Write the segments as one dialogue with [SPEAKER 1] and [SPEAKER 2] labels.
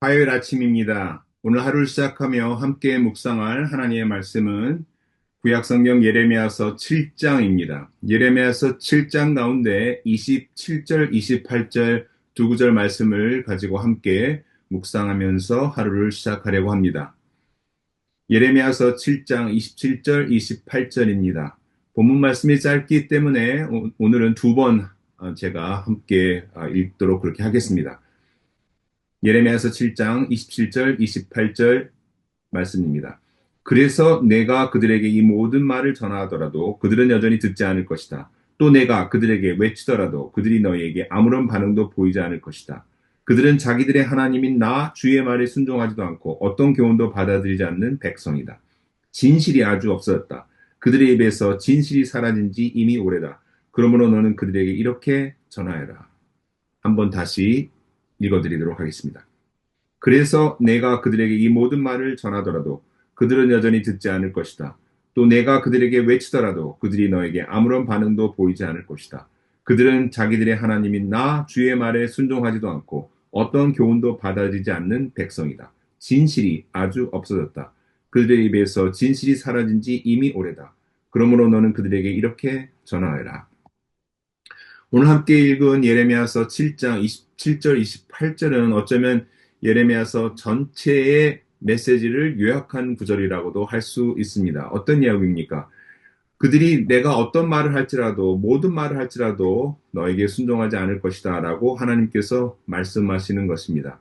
[SPEAKER 1] 화요일 아침입니다. 오늘 하루를 시작하며 함께 묵상할 하나님의 말씀은 구약성경 예레미야서 7장입니다. 예레미야서 7장 가운데 27절, 28절 두 구절 말씀을 가지고 함께 묵상하면서 하루를 시작하려고 합니다. 예레미야서 7장 27절, 28절입니다. 본문 말씀이 짧기 때문에 오늘은 두 번 제가 함께 읽도록 그렇게 하겠습니다. 예레미야서 7장 27절, 28절 말씀입니다. 그래서 내가 그들에게 이 모든 말을 전하더라도 그들은 여전히 듣지 않을 것이다. 또 내가 그들에게 외치더라도 그들이 너희에게 아무런 반응도 보이지 않을 것이다. 그들은 자기들의 하나님인 나 주의 말에 순종하지도 않고 어떤 교훈도 받아들이지 않는 백성이다. 진실이 아주 없어졌다. 그들의 입에서 진실이 사라진 지 이미 오래다. 그러므로 너는 그들에게 이렇게 전하여라. 한번 다시 읽어드리도록 하겠습니다. 그래서 내가 그들에게 이 모든 말을 전하더라도 그들은 여전히 듣지 않을 것이다. 또 내가 그들에게 외치더라도 그들이 너에게 아무런 반응도 보이지 않을 것이다. 그들은 자기들의 하나님인 나 주의 말에 순종하지도 않고 어떤 교훈도 받아들이지 않는 백성이다. 진실이 아주 없어졌다. 그들의 입에서 진실이 사라진 지 이미 오래다. 그러므로 너는 그들에게 이렇게 전하여라. 오늘 함께 읽은 예레미야서 7장 27절, 28절은 어쩌면 예레미야서 전체의 메시지를 요약한 구절이라고도 할 수 있습니다. 어떤 이야기입니까? 그들이 내가 어떤 말을 할지라도 모든 말을 할지라도 너에게 순종하지 않을 것이다 라고 하나님께서 말씀하시는 것입니다.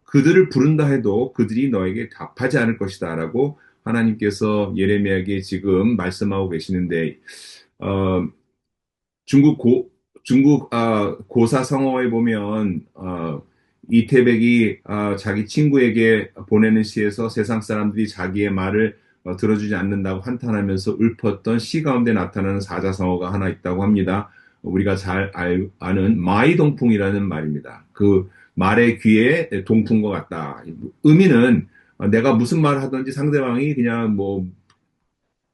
[SPEAKER 1] 그들을 부른다 해도 그들이 너에게 답하지 않을 것이다 라고 하나님께서 예레미야에게 지금 말씀하고 계시는데 어, 중국 고사 성어에 보면 이태백이 자기 친구에게 보내는 시에서 세상 사람들이 자기의 말을 들어주지 않는다고 한탄하면서 읊었던 시 가운데 나타나는 사자성어가 하나 있다고 합니다. 우리가 잘 아는 마이동풍이라는 말입니다. 그 말의 귀에 동풍과 같다. 의미는 내가 무슨 말을 하든지 상대방이 그냥 뭐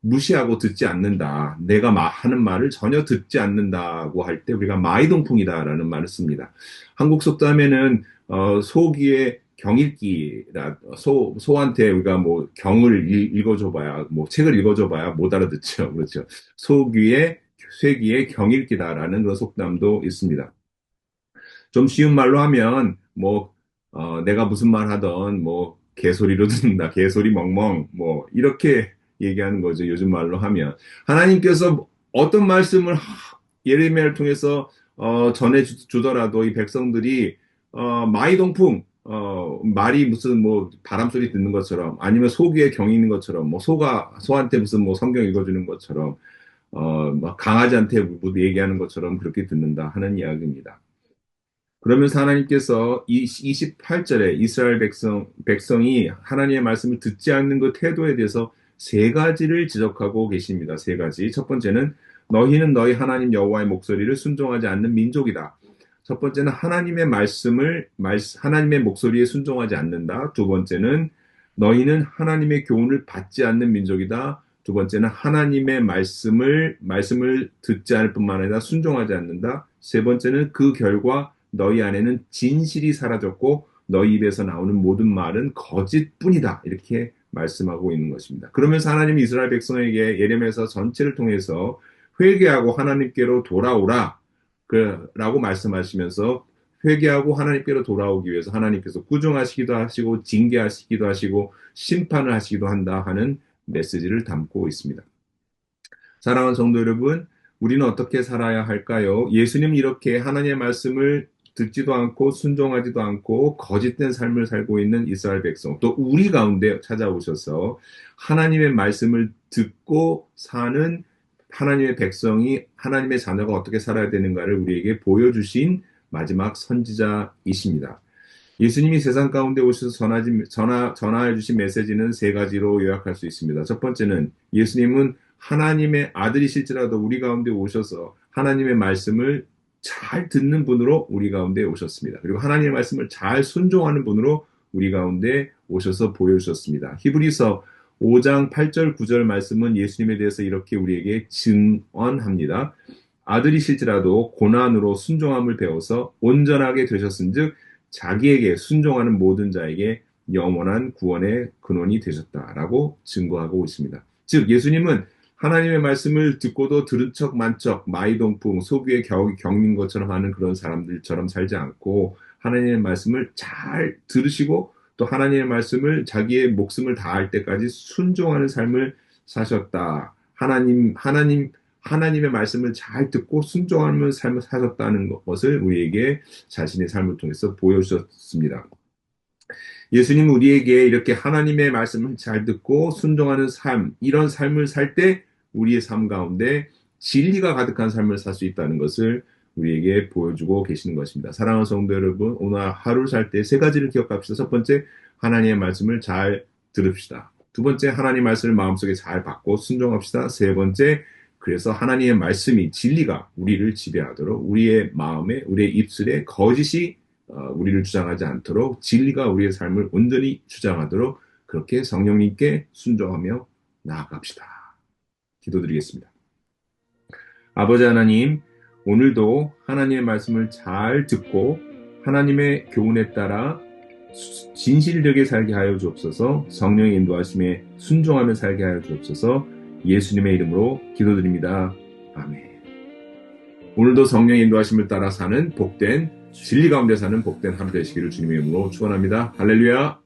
[SPEAKER 1] 무시하고 듣지 않는다. 내가 하는 말을 전혀 듣지 않는다고 할 때 우리가 마이동풍이다라는 말을 씁니다. 한국 속담에는 소귀의 경읽기라 소한테 우리가 뭐 경을 읽어줘봐야 뭐 책을 읽어줘봐야 못 알아듣죠. 그렇죠. 소귀의 쇠귀의 경읽기다라는 그런 속담도 있습니다. 좀 쉬운 말로 하면 뭐 내가 무슨 말 하던 뭐 개소리로 듣는다, 개소리 멍멍 뭐 이렇게 얘기하는 거죠. 요즘 말로 하면 하나님께서 어떤 말씀을 예레미야를 통해서 전해 주더라도 이 백성들이 마이동풍 말이 무슨 뭐 바람 소리 듣는 것처럼 아니면 소귀에 경이 있는 것처럼 뭐 소한테 무슨 뭐 성경 읽어주는 것처럼 막 강아지한테 뭐 얘기하는 것처럼 그렇게 듣는다 하는 이야기입니다. 그러면서 하나님께서 28절에 이스라엘 백성이 하나님의 말씀을 듣지 않는 그 태도에 대해서 세 가지를 지적하고 계십니다. 세 가지. 첫 번째는 너희는 너희 하나님 여호와의 목소리를 순종하지 않는 민족이다. 첫 번째는 하나님의 목소리에 순종하지 않는다. 두 번째는 너희는 하나님의 교훈을 받지 않는 민족이다. 두 번째는 하나님의 말씀을 듣지 않을 뿐만 아니라 순종하지 않는다. 세 번째는 그 결과 너희 안에는 진실이 사라졌고 너희 입에서 나오는 모든 말은 거짓뿐이다. 이렇게 말씀하고 있는 것입니다. 그러면서 하나님이 이스라엘 백성에게 예레미야서 전체를 통해서 회개하고 하나님께로 돌아오라 라고 말씀하시면서 회개하고 하나님께로 돌아오기 위해서 하나님께서 꾸중하시기도 하시고 징계하시기도 하시고 심판을 하시기도 한다 하는 메시지를 담고 있습니다. 사랑하는 성도 여러분, 우리는 어떻게 살아야 할까요? 예수님 이렇게 하나님의 말씀을 듣지도 않고 순종하지도 않고 거짓된 삶을 살고 있는 이스라엘 백성, 또 우리 가운데 찾아오셔서 하나님의 말씀을 듣고 사는 하나님의 백성이 하나님의 자녀가 어떻게 살아야 되는가를 우리에게 보여주신 마지막 선지자이십니다. 예수님이 세상 가운데 오셔서 전하해 주신 메시지는 세 가지로 요약할 수 있습니다. 첫 번째는 예수님은 하나님의 아들이실지라도 우리 가운데 오셔서 하나님의 말씀을 잘 듣는 분으로 우리 가운데 오셨습니다. 그리고 하나님의 말씀을 잘 순종하는 분으로 우리 가운데 오셔서 보여주셨습니다. 히브리서 5장 8절 9절 말씀은 예수님에 대해서 이렇게 우리에게 증언합니다. 아들이실지라도 고난으로 순종함을 배워서 온전하게 되셨은즉 자기에게 순종하는 모든 자에게 영원한 구원의 근원이 되셨다라고 증거하고 있습니다. 즉 예수님은 하나님의 말씀을 듣고도 들은 척 만척 마이동풍 소귀에 겪는 것처럼 하는 그런 사람들처럼 살지 않고 하나님의 말씀을 잘 들으시고 또 하나님의 말씀을 자기의 목숨을 다할 때까지 순종하는 삶을 사셨다. 하나님의 말씀을 잘 듣고 순종하는 삶을 사셨다는 것을 우리에게 자신의 삶을 통해서 보여주셨습니다. 예수님은 우리에게 이렇게 하나님의 말씀을 잘 듣고 순종하는 삶, 이런 삶을 살 때 우리의 삶 가운데 진리가 가득한 삶을 살 수 있다는 것을 우리에게 보여주고 계시는 것입니다. 사랑하는 성도 여러분, 오늘 하루 살 때 세 가지를 기억합시다. 첫 번째, 하나님의 말씀을 잘 들읍시다. 두 번째, 하나님의 말씀을 마음속에 잘 받고 순종합시다. 세 번째, 그래서 하나님의 말씀이 진리가 우리를 지배하도록 우리의 마음에, 우리의 입술에 거짓이 우리를 주장하지 않도록 진리가 우리의 삶을 온전히 주장하도록 그렇게 성령님께 순종하며 나아갑시다. 기도드리겠습니다. 아버지 하나님, 오늘도 하나님의 말씀을 잘 듣고 하나님의 교훈에 따라 진실되게 살게 하여 주옵소서. 성령의 인도하심에 순종하며 살게 하여 주옵소서. 예수님의 이름으로 기도드립니다. 아멘. 오늘도 성령의 인도하심을 따라 사는 복된 진리 가운데 사는 복된 하루 되시기를 주님의 이름으로 축원합니다. 할렐루야.